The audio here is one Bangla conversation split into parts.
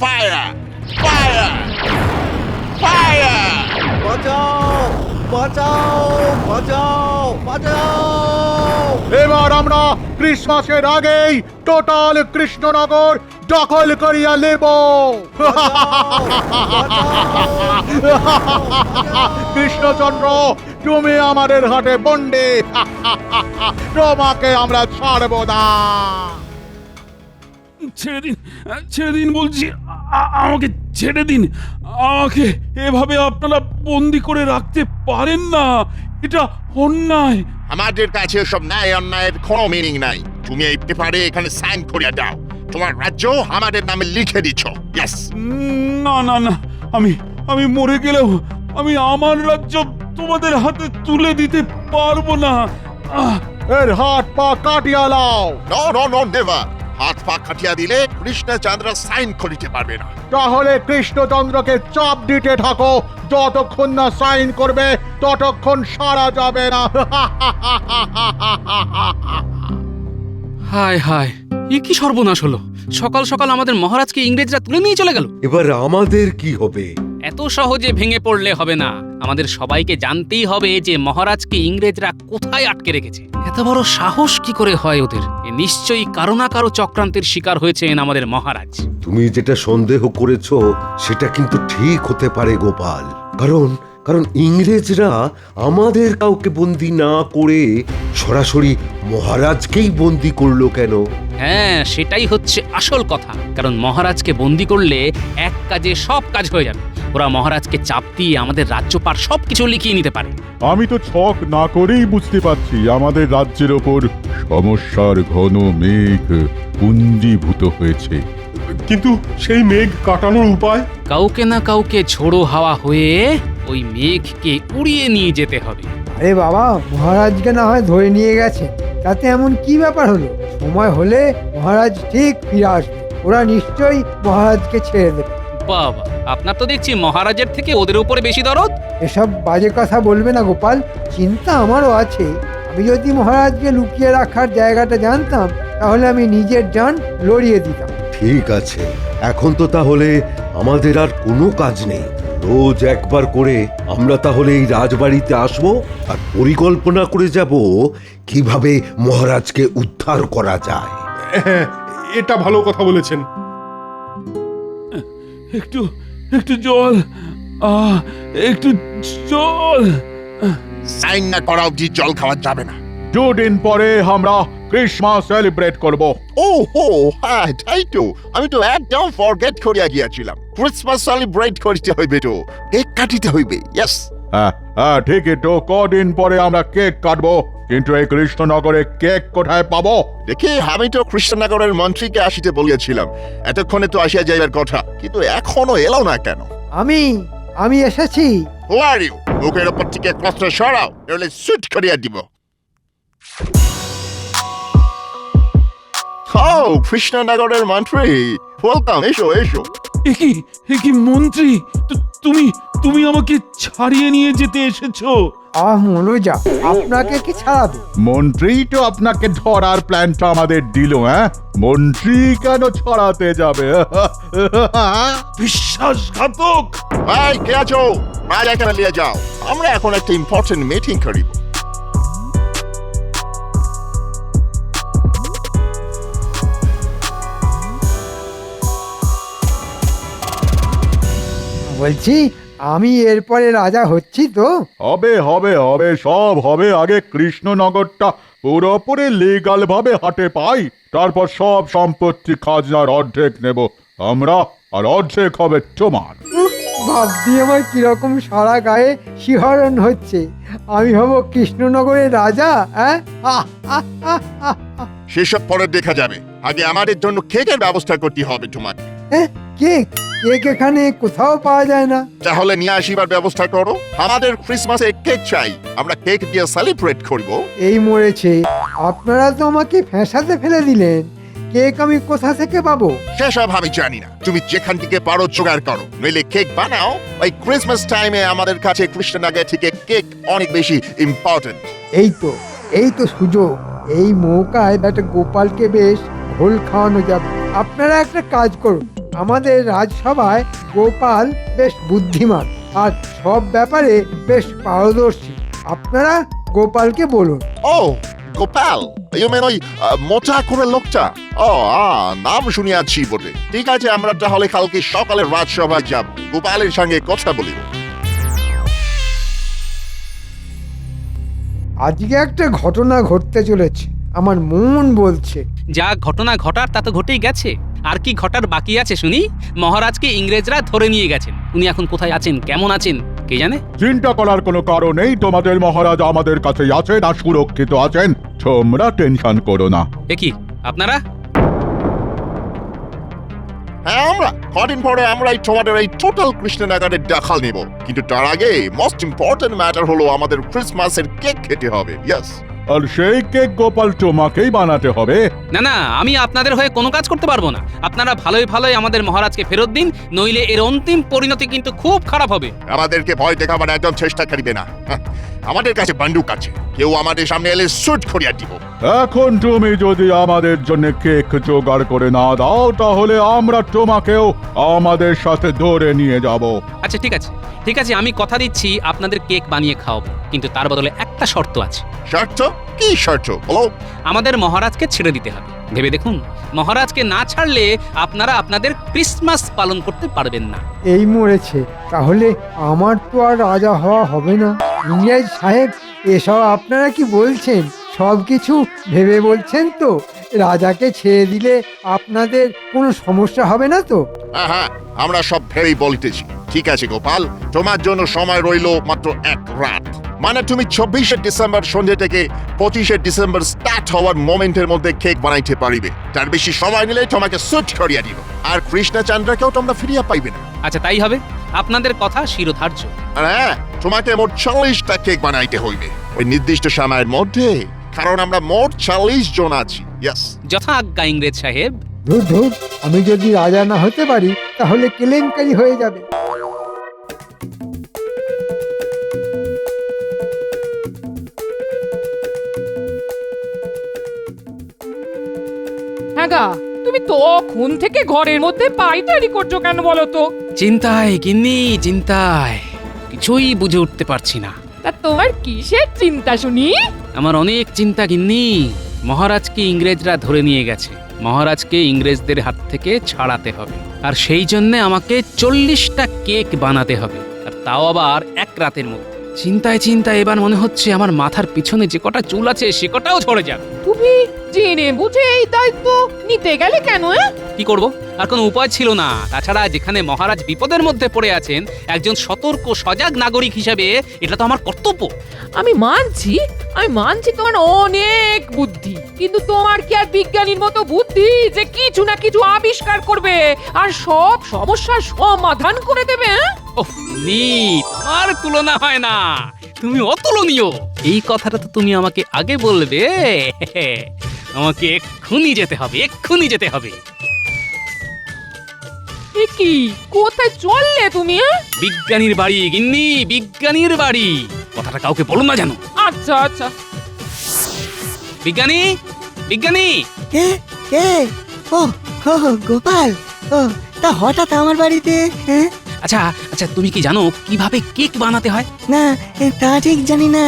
Fire! Fire! Fire! বাঁচাও বাঁচাও বাঁচাও বাঁচাও! এবার আমরা ক্রিসমাসের আগেই টোটাল কৃষ্ণনগর দখল করিয়া নেব। কৃষ্ণচন্দ্র, তুমি আমাদের হাতে বন্দি। তোমাকে আমরা ছাড়ব না। ছেড়ে দিন বলছি, আমাকে ছেড়ে দিন। আমাকে এভাবে আপনারা বন্দি করে রাখতে পারেন না, এটা অন্যায়। আমাদের কাছে সব ন্যায় অন্যায়ের কোনো মিনিং নাই। তুমি এই পেপারে এখানে সাইন করিয়া দাও। তোমার রাজ্য আমাদের নামে লিখে দিচ্ছ। ইয়েস। না না না, আমি মরে গেলেও আমি আমার রাজ্য তোমাদের হাতে তুলে দিতে পারবো না। এর হাত পা কাটিয়া লাও। No no no never. হাত পা কাটিয়া দিলে কৃষ্ণচন্দ্র সাইন করিতে পারবে না। তাহলে কৃষ্ণচন্দ্রকে চাপ দিতে থাকো, যতক্ষণ না সাইন করবে ততক্ষণ সারা যাবে না। হায় হায়, এ কি সর্বনাশ হলো! সকাল সকাল আমাদের মহারাজকে ইংরেজরা তুলে নিয়ে চলে গেল। এবার আমাদের কি হবে? এত সহজে ভেঙে পড়লে হবে না, আমাদের সবাইকে জানতেই হবে যে মহারাজকে ইংরেজরা কোথায় আটকে রেখেছে। এত বড় সাহস কি করে হয় ওদের? এ নিশ্চয়ই কারো না কারো চক্রান্তের শিকার হয়েছেন আমাদের মহারাজ। তুমি যেটা সন্দেহ করেছো সেটা কিন্তু ঠিক হতে পারে গোপাল, কারণ কারণ ইংরেজরা আমাদের কাউকে বন্দি না করে সরাসরি মহারাজকেই বন্দি করলো কেন? হ্যাঁ, সেটাই হচ্ছে আসল কথা। কারণ মহারাজকে বন্দি করলে এক কাজে সব কাজ হয়ে যাবে। ওরা মহারাজকে চাপ দিয়ে আমাদের রাজ্যপাট সবকিছু লিখিয়ে নিতে পারে। আমি তো ছক না করেই বুঝতে পারছি আমাদের রাজ্যের ওপর সমস্যার ঘন মেঘ পুঞ্জীভূত হয়েছে। কিন্তু সেই মেঘ কাটানোর উপায়? কাউকে না কাউকে ঝোড়ো হাওয়া হয়ে ওই মেঘকে উড়িয়ে নিয়ে যেতে হবে। আরে বাবা, মহারাজকে না হয় ধরে নিয়ে গেছে, তাতে এমন কি ব্যাপার হলো? সময় হলে মহারাজ ঠিক ফিরে আসবে, ওরা নিশ্চয়ই মহারাজকে ছেড়ে দেবে। বাবা, আপনার তো দেখছি মহারাজের থেকে ওদের উপরে বেশি দরদ। এসব বাজে কথা বলবে না গোপাল, চিন্তা আমারও আছে। আমি যদি মহারাজকে লুকিয়ে রাখার জায়গাটা জানতাম তাহলে আমি নিজের জান লড়িয়ে দিতাম। ঠিক আছে, এখন তো তাহলে আমাদের আর কোনো কাজ নেই। রোজ একবার করে আমরা তাহলে এই রাজবাড়িতে আসবো আর পরিকল্পনা করে যাব কিভাবে মহারাজকে উদ্ধার করা যায়। হ্যাঁ, এটা ভালো কথা বলেছেন। একটু একটু জল, একটু জল। সাইন না করা অবধি জল খাওয়া যাবে না। দুদিন পরে আমরা ক্রিসমাস সেলিব্রেট করব। ও হো, হ্যাঁ তাই তো। আমি তো একদম ফরগেট করিয়া গিয়াছিলাম। ক্রিসমাস সেলিব্রেট করিতে হইবে তো, কেক কাটিতে হইবে। ইয়েস। হ্যাঁ হ্যাঁ, ঠিকই তো। কদিন পরে আমরা কেক কাটবো, কিন্তু এই কৃষ্ণনগরে কেক কোথায় পাবো? দেখি, আমি তো কৃষ্ণনগরের মন্ত্রীকে আসিতে বলিয়াছিলাম। এতক্ষণে তো আসিয়া যাইবার কথা, কিন্তু এখনো এলো না কেন? আমি এসেছি। Who are you? বুকের ওপর থেকে ক্লথটা সরাও, নইলে সুট করিয়া দিব। Oh, কৃষ্ণনগরের মন্ত্রী, ওয়েলকাম। এসো এসো। এ কি মন্ত্রী, তুমি আমাকে ছাড়িয়ে নিয়ে যেতে এসেছো? মনোজা, আপনাকে কি ছাড়াবে? মন্ত্রী তো আপনাকে ধরার প্ল্যানটা আমাদের দিল। হ্যাঁ, মন্ত্রী কেন ছড়াতে যাবে? বিশ্বাসঘাতক! ভাই, কে আছো? বাইরে এখানে নিয়ে যাও। আমরা এখন একটা ইম্পর্টেন্ট মিটিং করিব। বলছি, আমি এরপরে রাজা হচ্ছি তো? হবে হবে হবে, সব হবে। আগে কৃষ্ণনগরটা পুরোপুরি লিগাল ভাবে হাতে পাই, তারপর সব সম্পত্তি খাজনার অর্ধেক নেব আমরা, আর অর্ধেক হবে তোমার। ভাবছি আমার কিরকম সারা গায়ে শিহরণ হচ্ছে। আমি হব কৃষ্ণনগরের রাজা। হ্যাঁ, সেসব পরে দেখা যাবে। আগে আমাদের জন্য কেকের ব্যবস্থা করতে হবে তোমাকে। কেক? কেক এখানে কোথাও পাওয়া যায় না। তাহলে নিয়ে আসিবার ব্যবস্থা করো। আমাদের ক্রিসমাসে কেক চাই, আমরা কেক দিয়ে সেলিব্রেট করব। এই মরেছে, আপনারা তো আমাকে ফ্যাঁসাতে ফেলে দিলেন। কেক আমি কোথা থেকে পাবো? সেসব আমি জানি না। তুমি যেখান থেকে পারো জোগাড় করো, নইলে কেক বানাও। ওই ক্রিসমাস টাইমে আমাদের কাছে কৃষ্ণনগর থেকে কেক অনেক বেশি ইম্পর্টেন্ট। এই তো সুযোগ। এই মৌকায় একটা গোপালকে বেশ ঘোল খাওয়ানো যাবে। আপনারা একটা কাজ করুন, আমাদের রাজসভায় গোপাল বেশ বুদ্ধিমান আর সব ব্যাপারে বেশ পারদর্শী। আপনারা গোপালকে বলুন। ও গোপাল, ইউ মেন ওই মোটা করে লোকটা? ও নাম শুনিয়াছি বটে। ঠিক আছে, আমরা তাহলে কালকে সকালে রাজসভায় যাব, গোপালের সঙ্গে কথা বলিব। আজকে একটা ঘটনা ঘটতে চলেছে, আমার মন বলছে। যা ঘটনা ঘটার তা তো ঘটেই গেছে, আর কি ঘটার বাকি আছে শুনি? মহারাজকে ইংরেজরা ধরে নিয়ে গেছেন, উনি এখন কোথায় আছেন, কেমন আছেন কে জানে। চিন্তা করার কোনো কারণ নেই, তোমাদের মহারাজ আমাদের কাছেই আছেন আর সুরক্ষিত আছেন, তোমরা টেনশন করো না। এ কি আপনারা? হ্যাঁ, আমরা কদিন পরে আমরাই তোমাদের এই টোটাল কৃষ্ণনগরের দেখাল নিব, কিন্তু তার আগে মোস্ট ইম্পর্টেন্ট ম্যাটার হলো আমাদের ক্রিসমাসের কেক খেতে হবে। ইয়েস। আর সেই কেক গোপাল তোমাকেই বানাতে হবে। না না, আমি আপনাদের হয়ে কোনো কাজ করতে পারবো না। আপনারা ভালোই ভালোই আমাদের মহারাজকে ফেরত দিন, নইলে এর অন্তিম পরিণতি কিন্তু খুব খারাপ হবে। আমাদেরকে ভয় দেখাবার একদম চেষ্টা করিবে না। হ্যাঁ, আমাদের কাছে বন্দুক আছে, কেউ আমাদের সামনে এলে শুট করিয়া দিব। এখন তুমি যদি আমাদের জন্য কেক জোগাড় করে না দাও, তাহলে আমরা তোমাকেও আমাদের সাথে ধরে নিয়ে যাব। আচ্ছা ঠিক আছে ঠিক আছে, আমি কথা দিচ্ছি আপনাদের কেক বানিয়ে খাওয়াবো, কিন্তু তার বদলে একটা শর্ত আছে। শর্ত? কি শর্ত বলো? আমাদের মহারাজকে ছেড়ে দিতে হবে। ভেবে দেখুন, মহারাজকে না ছাড়লে আপনারা আপনাদের ক্রিসমাস পালন করতে পারবেন না। এই মরেছে, তাহলে আমার তো আর রাজা হওয়া হবে না। ইংরেজ সাহেব, এসব আপনারা কি বলছেন? সব কিছু ভেবে বলছেন তো? রাজাকে ছেড়ে দিলে আপনাদের কোনো সমস্যা হবে না তো? হ্যাঁ হ্যাঁ, আমরা সব ভেবেই বলিতেছি। ঠিক আছে গোপাল, তোমার জন্য সময় রইল মাত্র এক রাত। মানে তুমি 24শে ডিসেম্বর সন্ধ্যে থেকে 25শে ডিসেম্বর স্টার্ট হওয়ার মোমেন্টের মধ্যে কেক বানাইতে পারিবে। তার বেশি সময় নিলে তোমাকে সুট করিয়া দিব, আর কৃষ্ণচন্দ্রকেও তোমরা ফিরিয়া পাইবে না। আচ্ছা তাই হবে, আপনাদের কথা শিরোধার্য। আর হ্যাঁ, তোমাকে মোট 40টা কেক বানাইতে হইবে ওই নির্দিষ্ট সময়ের মধ্যে, কারণ আমরা মোট 40 জন আছি। ইয়েস। যথা আজ্ঞা ইংরেজ সাহেব। ধুর ধুর, আমি যদি রাজা না হতে পারি তাহলে কেলেঙ্কারি হয়ে যাবে। হ্যাঁ গা, তুমি তখন থেকে ঘরের মধ্যে পাইচারি করছো কেন বলো তো? চিন্তায় গিন্নি, চিন্তায় কিছুই বুঝে উঠতে পারছি না। তা তোমার কিসের চিন্তা শুনি? আমার অনেক চিন্তা গিন্নি। মহারাজকে ইংরেজরা ধরে নিয়ে গেছে, মহারাজকে ইংরেজদের হাত থেকে ছাড়াতে হবে, আর সেই জন্য আমাকে 40টা কেক বানাতে হবে, আর তাও আবার এক রাতের মধ্যে। চিন্তায় চিন্তায় এবার মনে হচ্ছে আমার মাথার পিছনে যে কটা চুল আছে সে কটাও ঝরে যাবে। তুমি জেনে বুঝে এই দায়িত্ব নিতে গেলে কেন? কি করব, আর কোনো উপায় ছিল না। তাছাড়া যেখানে মহারাজ বিপদের মধ্যে পড়ে আছেন, একজন সতর্ক সজাগ নাগরিক হিসেবে এটা তো আমার কর্তব্য। আমি মানছি তোমার অনেক বুদ্ধি, কিন্তু তোমার কি আর বিজ্ঞানীর মতো বুদ্ধি যে কিছু না কিছু আবিষ্কার করবে আর সব সমস্যার সমাধান করে দেবে? ওহ নি, তোমার তুলনা হয় না, তুমি অতুলনীয়। এই কথাটা তো তুমি আমাকে আগে বলবে। আমাকে এক্ষুনি যেতে হবে, এক্ষুনি যেতে হবে। এ কি, কোথায় চললে তুমি? বিজ্ঞানীর বাড়ি গিন্নি, বিজ্ঞানীর বাড়ি। কথাটা কাউকে বলো না জানো। আচ্ছা আচ্ছা। বিজ্ঞানী, বিজ্ঞানী। কে কে? ও ও গোপাল, ও তা হঠাৎ আমার বাড়িতে? হ্যাঁ, আচ্ছা আচ্ছা, তুমি কি জানো কিভাবে কেক বানাতে হয়? না তা ঠিক জানি না,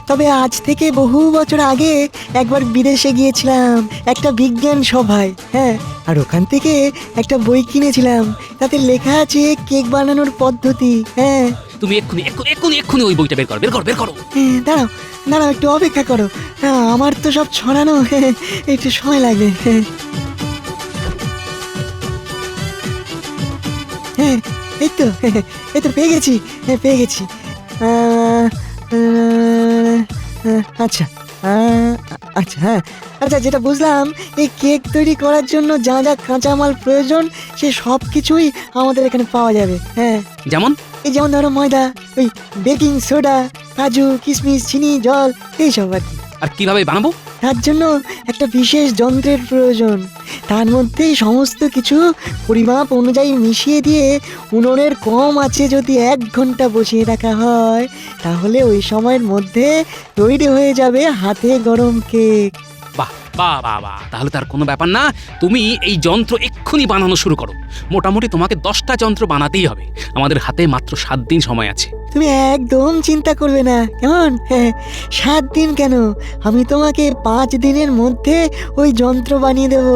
তবে আজ থেকে বহু বছর আগে একবার বিদেশে গিয়েছিলাম একটা বিজ্ঞান সভায়। হ্যাঁ, আর ওখান থেকে একটা বই কিনেছিলাম, তাতে লেখা আছে কেক বানানোর পদ্ধতি। হ্যাঁ, তুমি এক্ষুনি এক্ষুনি এক্ষুনি এক্ষুনি ওই বইটা বের করো, বের করো, বের করো। দাঁড়াও দাঁড়াও, একটু অপেক্ষা করো। আমার তো সব ছড়ানো, একটু সময় লাগবে। হ্যাঁ, এই তো পেয়ে গেছি, পেয়ে গেছি। আচ্ছা আচ্ছা, হ্যাঁ আচ্ছা, যেটা বুঝলাম, এই কেক তৈরি করার জন্য যা যা কাঁচামাল প্রয়োজন সে সব কিছুই আমাদের এখানে পাওয়া যাবে। হ্যাঁ, যেমন এই যেমন ধরো ময়দা, ওই বেকিং সোডা, কাজু, কিশমিশ, চিনি, জল, এইসব আর কি। আর কিভাবে বানাবো? তার জন্য একটা বিশেষ যন্ত্রের প্রয়োজন। তার মধ্যেই সমস্ত কিছু পরিমাপ অনুযায়ী মিশিয়ে দিয়ে উনুনের কম আঁচে যদি 1 ঘন্টা বসিয়ে রাখা হয়, তাহলে ওই সময়ের মধ্যে তৈরি হয়ে যাবে হাতে গরম কেক। বাহ, বাহ বাহ বাহ, তাহলে তার কোনো ব্যাপার না। তুমি এই যন্ত্র এক্ষুনি বানানো শুরু করো। মোটামুটি তোমাকে 10টা যন্ত্র বানাতেই হবে। আমাদের হাতে মাত্র 7 দিন সময় আছে। তুমি একদম চিন্তা করবে না, কেমন? 7 দিন কেন, আমি তোমাকে 5 দিনের মধ্যে ওই যন্ত্র বানিয়ে দেব।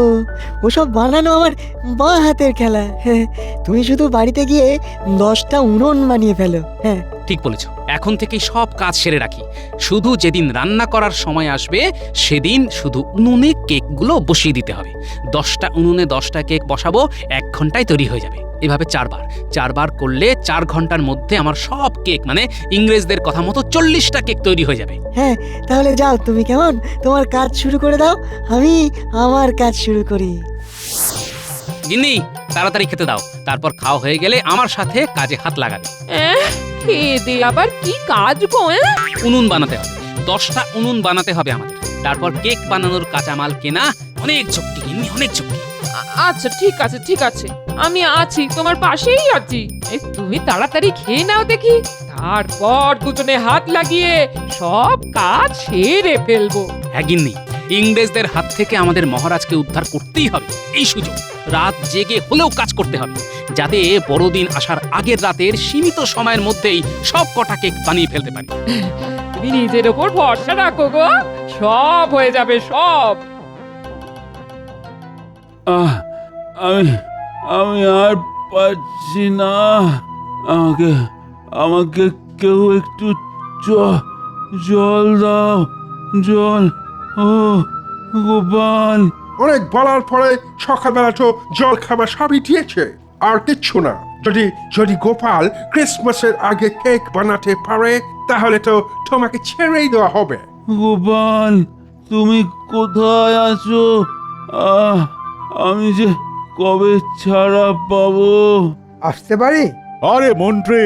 ওসব বানানো আমার বাঁ হাতের খেলা। তুমি শুধু বাড়িতে গিয়ে 10টা উনুন বানিয়ে ফেলো। ঠিক বলেছ, এখন থেকেই সব কাজ সেরে রাখি। শুধু যেদিন রান্না করার সময় আসবে সেদিন শুধু উনুনে কেকগুলো বসিয়ে দিতে হবে। 10টা উনুনে 10টা কেক বসাবো, 1 ঘন্টায় তৈরি হয়ে যাবে। এভাবে 4 বার করলে 4 ঘন্টার মধ্যে আমার সব কেক, মানে ইংরেজদের কথা মতো 40টা কেক তৈরি হয়ে যাবে। তাহলে যাও তুমি, কেমন? তোমার কাজ শুরু করে দাও, আমি আমার কাজ শুরু করি। গিন্নি, তাড়াতাড়ি খেতে দাও। তারপর খাওয়া হয়ে গেলে আমার সাথে কাজে হাত লাগাবে। খেয়ে দে আবার কি কাজ গো? উনুন বানাতে হবে, 10টা উনুন বানাতে হবে আমাদের। তারপর কেক বানানোর কাঁচামাল কেনা, অনেক চুক্তি গিন্নি, অনেক চুক্তি। আচ্ছা ঠিক আছে ঠিক আছে, আমি আছি, তোমার পাশেই আছি। তুমি তাড়াতাড়ি খেয়ে নাও দেখি, তারপর দুজনে হাত লাগিয়ে সব কাজ সেরে ফেলবো। হ্যাঁ গিন্নি, ইংরেজদের হাত থেকে আমাদের মহারাজকে উদ্ধার করতেই হবে। এই সুযোগ রাত জেগে হলেও কাজ করতে হবে, যাতে বড়দিন আসার আগের রাতের সীমিত সময়ের মধ্যেই সব কটা কেক বানিয়ে ফেলতে পারি। তুমি নিজের ওপর ভরসা রাখো গো, সব হয়ে যাবে সব। আমি আর পারছি না। আমাকে কেউ একটু জল দাও, জল। ও গোপাল, অনেক বলার পরে সকালবেলা তো জল খাবার সবই দিয়েছে, আর কিচ্ছু না। যদি গোপাল ক্রিসমাসের আগে কেক বানাতে পারে তাহলে তো তোমাকে ছেড়েই দেওয়া হবে। গোপাল, তুমি কোথায় আছো? আমি যে কবে ছাড়া পাবো? আসতে পারি? আরে মন্ত্রী,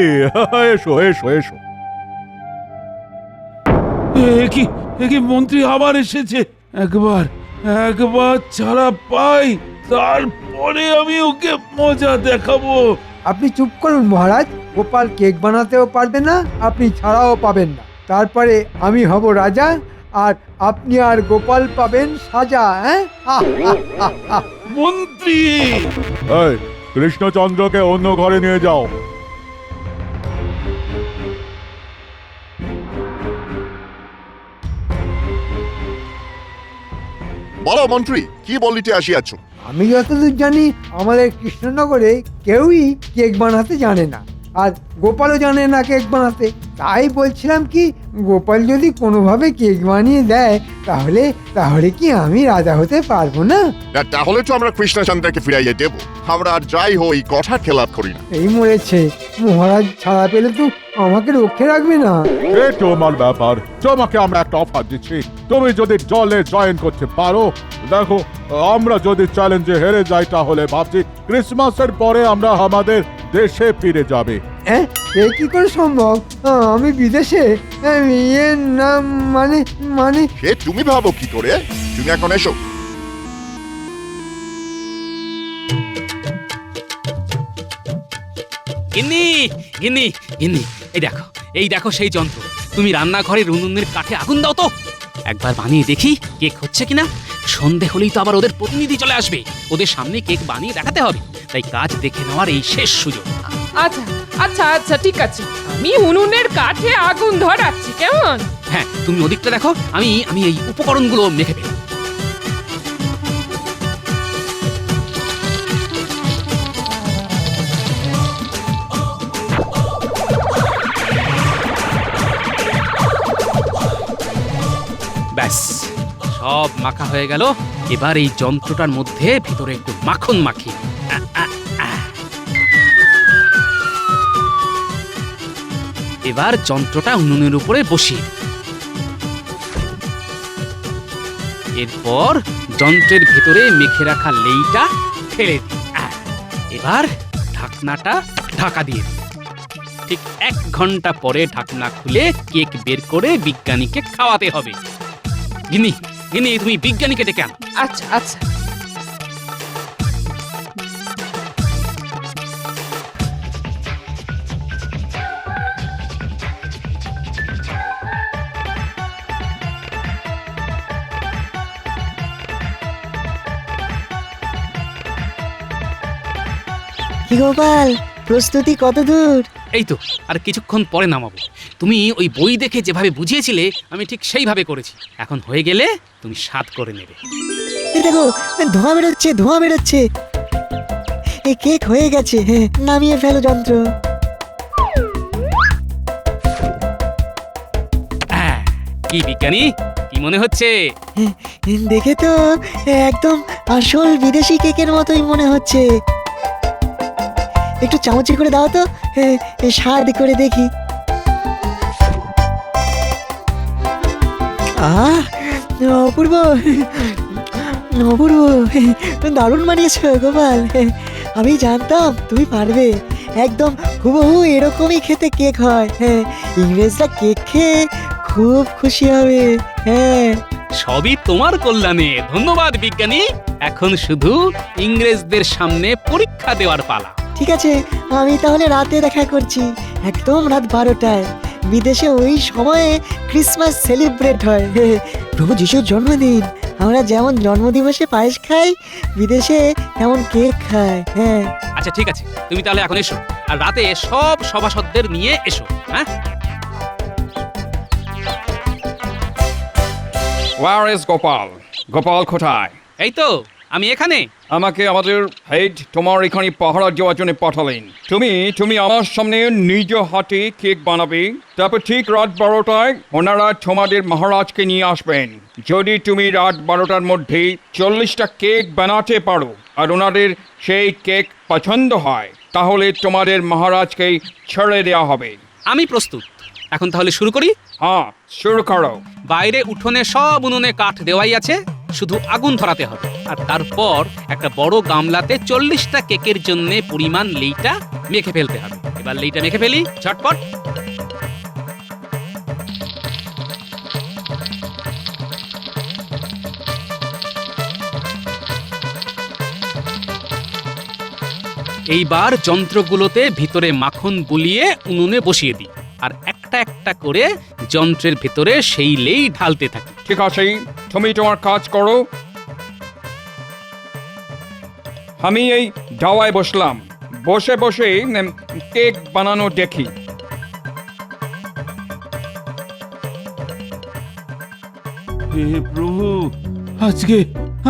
এসো এসো এসো। এ কি মন্ত্রী আবার এসেছে? একবার ছাড়া পাই, তারপরে আমি ওকে মজা দেখাবো। আপনি চুপ করুন মহারাজ। গোপাল কেক বানাতেও পারবে না, আপনি ছাড়াও পাবেন না। তারপরে আমি হব রাজা, আর আপনি আর গোপাল পাবেন সাজা। মন্ত্রী, এই, কৃষ্ণচন্দ্রকে অন্য ঘরে নিয়ে যাও। বলো মন্ত্রী, কি বলিতে আসিয়াছ? আমি যতদূর জানি আমাদের কৃষ্ণনগরে কেউই কেক বানাতে জানে না, আর গোপালও জানে না কেক বানাতে। তাই বলছিলাম কি, গোপাল যদি কোনোভাবে কেক বানিয়ে দেয় তাহলে কি আমি রাজা হতে পারবো না? তাহলে তো আমরা কৃষ্ণচন্দ্রকে ফিরাইয়ে দেব। আমরা আর যাই হই কথা খেলাপ করি না। এই মরেছে, মহারাজ ছাড়া পেলে তো আমাকে রক্ষে রাখবে না। সে তোমার ব্যাপার। তোমাকে আমরা একটা অফার দিচ্ছি, তুমি যদি দলে জয়েন করতে পারো। দেখো, আমরা যদি চ্যালেঞ্জে হেরে যাই তাহলে ভাবছি ক্রিসমাসের পরে আমরা আমাদের দেশে ফিরে যাবে। এ কি করে সম্ভব? আমি বিদেশে, না মানে সে তুমি ভাবো কি করে? তুমি এখন এসো। গিন্নি গিন্নি গিন্নি, এই দেখো সেই যন্ত্র। তুমি রান্নাঘরের উনুনের কাঠে আগুন দাও তো, একবার বানিয়ে দেখি কেক হচ্ছে কিনা। সন্ধে হলেই তো আবার ওদের প্রতিনিধি চলে আসবে, ওদের সামনে কেক বানিয়ে দেখাতে হবে। তাই কাজ দেখে নেওয়ার এই শেষ সুযোগ। আচ্ছা আচ্ছা আচ্ছা ঠিক আছে, আমি উনুনের কাঠে আগুন ধরাচ্ছি, কেমন? হ্যাঁ, তুমি ওদিকটা দেখো, আমি এই উপকরণগুলো মেখে ফেলি। ব্যাস, সব মাখা হয়ে গেল। এবার এই যন্ত্রটার মধ্যে ভিতরে একটু মাখন মাখি। এবার যন্ত্রটা উনুনের উপরে বসিয়ে দিই। এরপর যন্ত্রের ভেতরে মেখে রাখা লেইটা ফেলে দিই। এবার ঢাকনাটা ঢাকা দিয়ে দিই। ঠিক 1 ঘন্টা পরে ঢাকনা খুলে কেক বের করে বিজ্ঞানীকে খাওয়াতে হবে। গিন্নি গিন্নি, তুমি বিজ্ঞানীকে ডেকে আনো। আচ্ছা আচ্ছা। কি গোপাল, প্রস্তুতি কত দূর? এই তো আর কিছুক্ষণ পরে নামাবো। তুমি ওই বই দেখে যেভাবে বুঝিয়েছিলে আমি ঠিক সেইভাবে করেছি। এখন হয়ে গেলে তুমি স্বাদ করে নেবে। এই দেখো, ধোঁয়া বেরোচ্ছে, ধোঁয়া বেরোচ্ছে। এই কেক হয়ে গেছে, হ্যাঁ, নামিয়ে ফেলো যন্ত্র। কি বিজ্ঞানী, কি মনে হচ্ছে? দেখে তো একদম আসল বিদেশি কেকের মতোই মনে হচ্ছে। একটু চামচে করে দাও তো, স্বাদ করে দেখি। আহ, অপূর্ব, অপূর্ব, দারুণ বানিয়েছ গোপাল। আমি জানতাম তুমি পারবে। একদম হুবহু এরকমই খেতে কেক হয়। হ্যাঁ, ইংরেজরা কেক খেয়ে খুব খুশি হবে। হ্যাঁ, সবই তোমার কল্যাণে। ধন্যবাদ বিজ্ঞানী। এখন শুধু ইংরেজদের সামনে পরীক্ষা দেওয়ার পালা। ঠিক আছে, আমি তাহলে রাতে দেখা করছি, একদম রাত 12টায়। বিদেশে ওই সময়ে ক্রিসমাস সেলিব্রেট হয়। প্রভু যিশুর জন্মদিন। আমরা যেমন জন্মদিবসে পায়েস খাই, বিদেশে তেমন কেক খায়। হ্যাঁ, আচ্ছা ঠিক আছে, তুমি তাহলে এখন এসো, আর রাতে সব সভাসদদের নিয়ে এসো। হ্যাঁ, Where is গোপাল? গোপাল কোথায়? এই তো আমি এখানে। আমাকে আমাদের হেড তোমার এখানে পাহারা দেওয়ার জন্য পাঠালেন। তুমি আমার সামনে নিজ হাতে কেক বানাবে, তারপর ঠিক রাত 12টায় ওনারা তোমাদের মহারাজকে নিয়ে আসবেন। যদি তুমি রাত 12টার মধ্যে 40টা কেক বানাতে পারো আর ওনাদের সেই কেক পছন্দ হয়, তাহলে তোমাদের মহারাজকে ছেড়ে দেওয়া হবে। আমি প্রস্তুত। এখন তাহলে শুরু করি। হ্যাঁ, শুরু করো। বাইরে উঠোনে সব উনুনে কাঠ দেওয়াই আছে, শুধু আগুন ধরাতে হবে। আর তারপর একটা বড় গামলাতে 40টা কেকের জন্য পরিমাণ লেইটা মেখে ফেলতে হবে। এবার লেইটা মেখে ফেলি ঝটপট। এইবার যন্ত্রগুলোতে ভিতরে মাখন বুলিয়ে উনুনে বসিয়ে দিই, আর একটা একটা করে যন্ত্রের ভিতরে সেই লেই ঢালতে থাকি। ঠিক আছে, তুমি তোমার কাজ করো। আমি এই দাওয়ায় বসলাম, বসে বসে কেক বানানো দেখি। হে প্রভু, আজকে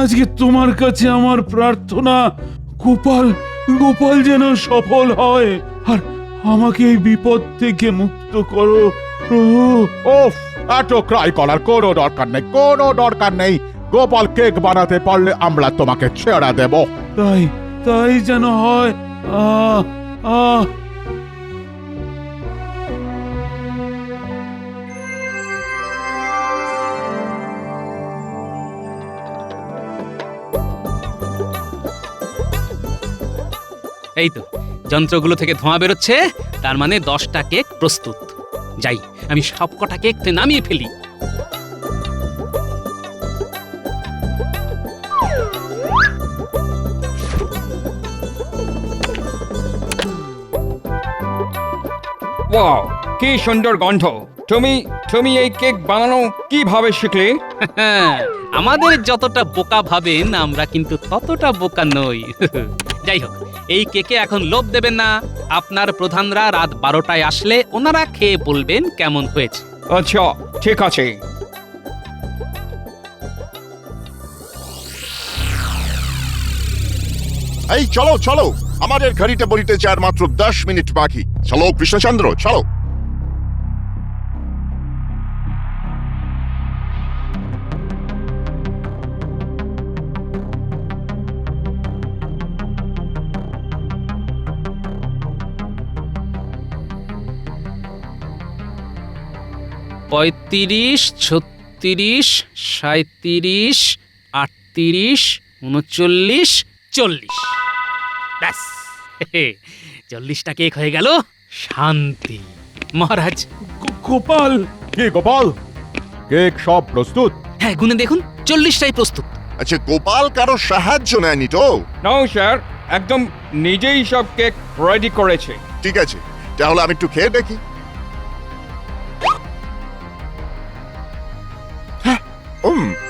আজকে তোমার কাছে আমার প্রার্থনা, গোপাল গোপাল যেন সফল হয়, আর আমাকে এই বিপদ থেকে মুক্ত করো প্রভু। ওফ, এত ক্রাই করার কোনো দরকার নেই, কোনো দরকার নেই। গোপাল কেক বানাতে পারলে আমরা তোমাকে ছেড়ে দেব। তাই তাই যেন হয়। আহ আহ এই তো যন্ত্রগুলো থেকে ধোঁয়া বেরোচ্ছে, তার মানে 10টা কেক প্রস্তুত। যাই, আমি সবকটা কেক নামিয়ে ফেলি। ওয়াও, কি সুন্দর গন্ধ। তুমি এই কেক বানানো কিভাবে শিখলে? আমাদের যতটা বোকা ভাবেন আমরা কিন্তু ততটা বোকা নই। যাই হোক, এই কেকে এখন লোভ দেবেন না। আপনার প্রধানরা রাত 12টায় আসলে ওনারা খেয়ে বলবেন কেমন হয়েছে। আচ্ছা ঠিক আছে। এই চলো চলো, আমাদের ঘড়িতে বলিতে চার মাত্র 10 মিনিট বাকি। চলো কৃষ্ণচন্দ্র, চলো। পঁয়ত্রিশ, 36, 37, 38, 39, 40। ব্যাস, 40টা কেক হয়ে গেল। শান্তি। মহারাজ। গোপাল, কি গোপাল, কেক সব প্রস্তুত? হ্যাঁ, গুনে দেখুন, 40টাই প্রস্তুত। আচ্ছা, গোপাল কারো সাহায্য নেয়নি তো? নাও স্যার, একদম নিজেই সব কেক রেডি করেছে। ঠিক আছে, তাহলে আমি একটু খেয়ে দেখি।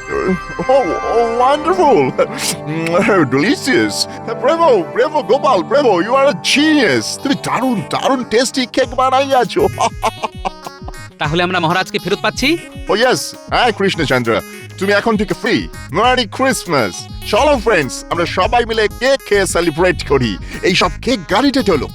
Oh, wonderful! Delicious! Bravo, bravo, Gopal, bravo! You are a genius! তুমি দারুণ দারুণ টেস্টি কেক বানাইয়াছো। তাহলে আমরা মহারাজকে ফেরত পাচ্ছি? ও ইয়েস, হ্যাঁ কৃষ্ণচন্দ্র, তুমি এখন থেকে ফ্রি। Merry Christmas! চলো ফ্রেন্ডস, আমরা সবাই মিলে কেক খেয়ে সেলিব্রেট করি। এইসব কেক গাড়িতে চলো।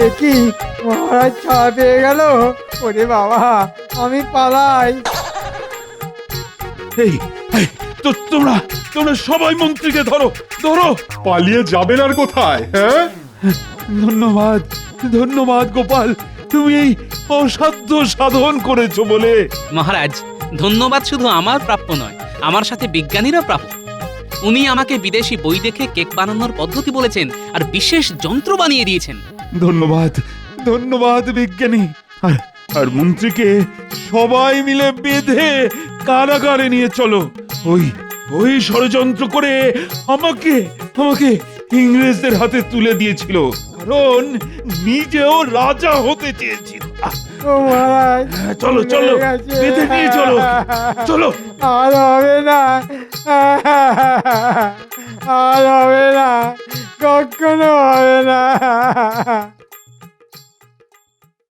এ কি মহারাজ ছাড়া পেয়ে গেল? ওরে বাবা, আমি পালাই। এই এই, তো তোমরা তোমরা সবাই মন্ত্রীকে ধরো ধরো। পালিয়ে যাবেন আর কোথায়? হ্যাঁ, ধন্যবাদ ধন্যবাদ গোপাল, তুমি এই অসাধ্য সাধন করেছো বলে। মহারাজ, ধন্যবাদ শুধু আমার প্রাপ্য নয়, আমার সাথে বিজ্ঞানীরা প্রাপ্য। উনি আমাকে বিদেশি বই দেখে কেক বানানোর পদ্ধতি বলেছেন আর বিশেষ যন্ত্র বানিয়ে দিয়েছেন। ধন্যবাদ ধন্যবাদ বিজ্ঞানী। আর আর মন্ত্রীকে সবাই মিলে বেঁধে কারাগারে নিয়ে চলো। ওই ওই ষড়যন্ত্র করে আমাকে আমাকে ইংরেজদের হাতে তুলে দিয়েছিল, কারণ নিজেও রাজা হতে চেয়েছিল। ও মহারাজ, চলো চলো, হয়ে গেছে। বেঁধে নিয়ে চলো চলো। আর হবে না, আর হবে না, কখনো হবে না।